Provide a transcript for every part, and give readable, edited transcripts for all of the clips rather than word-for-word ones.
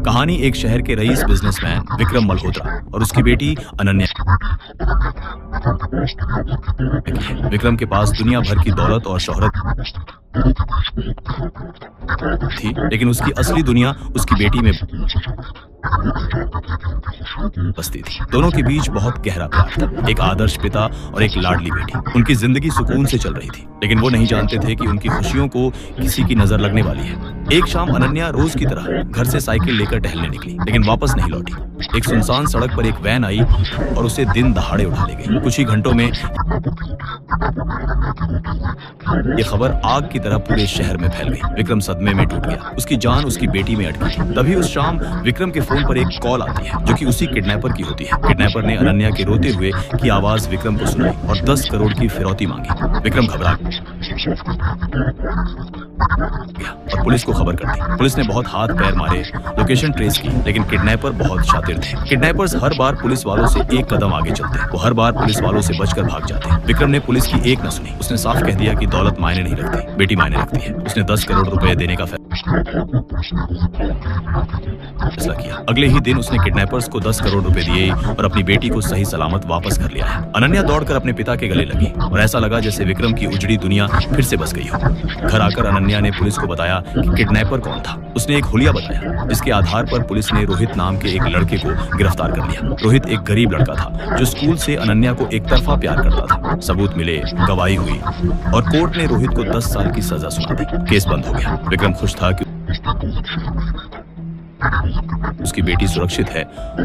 कहानी एक शहर के रईस बिजनेसमैन विक्रम मल्होत्रा और उसकी बेटी अनन्या। विक्रम के पास दुनिया भर की दौलत और शोहरत थी, लेकिन उसकी असली दुनिया उसकी बेटी में बसती थी। दोनों के बीच बहुत गहरा प्यार था, एक आदर्श पिता और एक लाडली बेटी। उनकी जिंदगी सुकून से चल रही थी, लेकिन वो नहीं जानते थे कि उनकी खुशियों को किसी की नजर लगने वाली है। एक शाम अनन्या रोज की तरह घर से साइकिल लेकर टहलने निकली, लेकिन वापस नहीं लौटी। एक सुनसान सड़क पर एक वैन आई और उसे दिन दहाड़े उठा ले गई। कुछ ही घंटों में ये खबर आग की तरह पूरे शहर में फैल गई। विक्रम सदमे में टूट गया, उसकी जान उसकी बेटी में अटकी थी। तभी उस शाम विक्रम के फोन पर एक कॉल आती है, जो कि उसी किडनैपर की होती है। किडनैपर ने अनन्या के रोते हुए की आवाज विक्रम को सुनाई और 10 करोड़ की फिरौती मांगी। विक्रम घबरा गया और पुलिस को खबर कर दी। पुलिस ने बहुत हाथ पैर मारे, लोकेशन ट्रेस की, लेकिन किडनैपर बहुत शातिर थे। किडनैपर्स हर बार पुलिस वालों से एक कदम आगे चलते, वो हर बार पुलिस वालों से बचकर भाग जाते। विक्रम ने पुलिस की एक न सुनी। उसने साफ कह दिया कि दौलत मायने नहीं रखती, बेटी मायने रखती है। उसने 10 करोड़ रुपए देने का फैसला किया। अगले ही दिन उसने किडनैपर्स को 10 करोड़ रुपए दिए और अपनी बेटी को सही सलामत वापस घर ले आया। अनन्या दौड़कर अपने पिता के गले लगी और ऐसा लगा जैसे विक्रम की उजड़ी दुनिया फिर से बस गई हो। घर आकर अनन्या ने पुलिस को बताया कि किडनैपर कौन था। उसने एक हुलिया बताया, जिसके आधार पर पुलिस ने रोहित नाम के एक लड़के को गिरफ्तार कर लिया। रोहित एक गरीब लड़का था जो स्कूल से अनन्या को एक तरफा प्यार करता था। सबूत मिले, गवाही हुई और कोर्ट ने रोहित को 10 साल की सजा सुना दी। केस बंद हो गया। विक्रम खुश था कि उसकी बेटी सुरक्षित है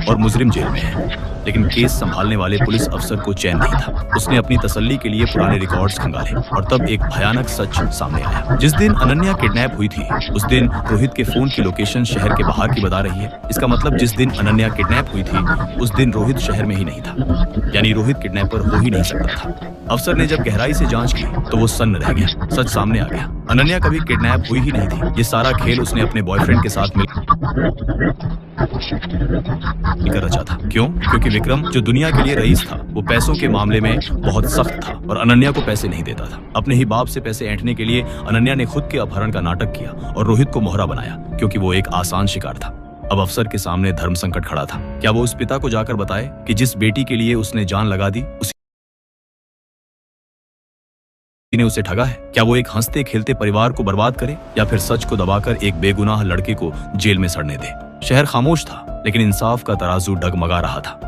और मुजरिम जेल में है, लेकिन केस संभालने वाले पुलिस अफसर को चैन नहीं था। उसने अपनी तसल्ली के लिए पुराने रिकॉर्ड्स खंगाले और तब एक भयानक सच सामने आया। जिस दिन अनन्या किडनैप हुई थी, उस दिन रोहित के फोन की लोकेशन शहर के बाहर की बता रही है। इसका मतलब जिस दिन अनन्या किडनैप हुई थी, उस दिन रोहित शहर में ही नहीं था, यानी रोहित किडनैपर हो ही नहीं सकता था। अफसर ने जब गहराई से जांच की तो वो सन्न रह गया। सच सामने आ गया, अनन्या कभी किडनैप हुई ही नहीं थी। ये सारा खेल उसने अपने बॉयफ्रेंड के साथ मिलकर रचा था। क्यों? क्योंकि विक्रम, जो दुनिया के लिए रईस था, वो पैसों के मामले में बहुत सख्त था और अनन्या को पैसे नहीं देता था। अपने ही बाप से पैसे ऐंठने के लिए अनन्या ने खुद के अपहरण का नाटक किया और रोहित को मोहरा बनाया, क्योंकि वो एक आसान शिकार था। अब अफसर के सामने धर्म संकट खड़ा था। क्या वो उस पिता को जाकर बताए कि जिस बेटी के लिए उसने जान लगा दी, उसी ने उसे ठगा है? क्या वो एक हंसते खेलते परिवार को बर्बाद करे, या फिर सच को दबाकर एक बेगुनाह लड़के को जेल में सड़ने दे? शहर खामोश था, लेकिन इंसाफ का तराजू डगमगा रहा था।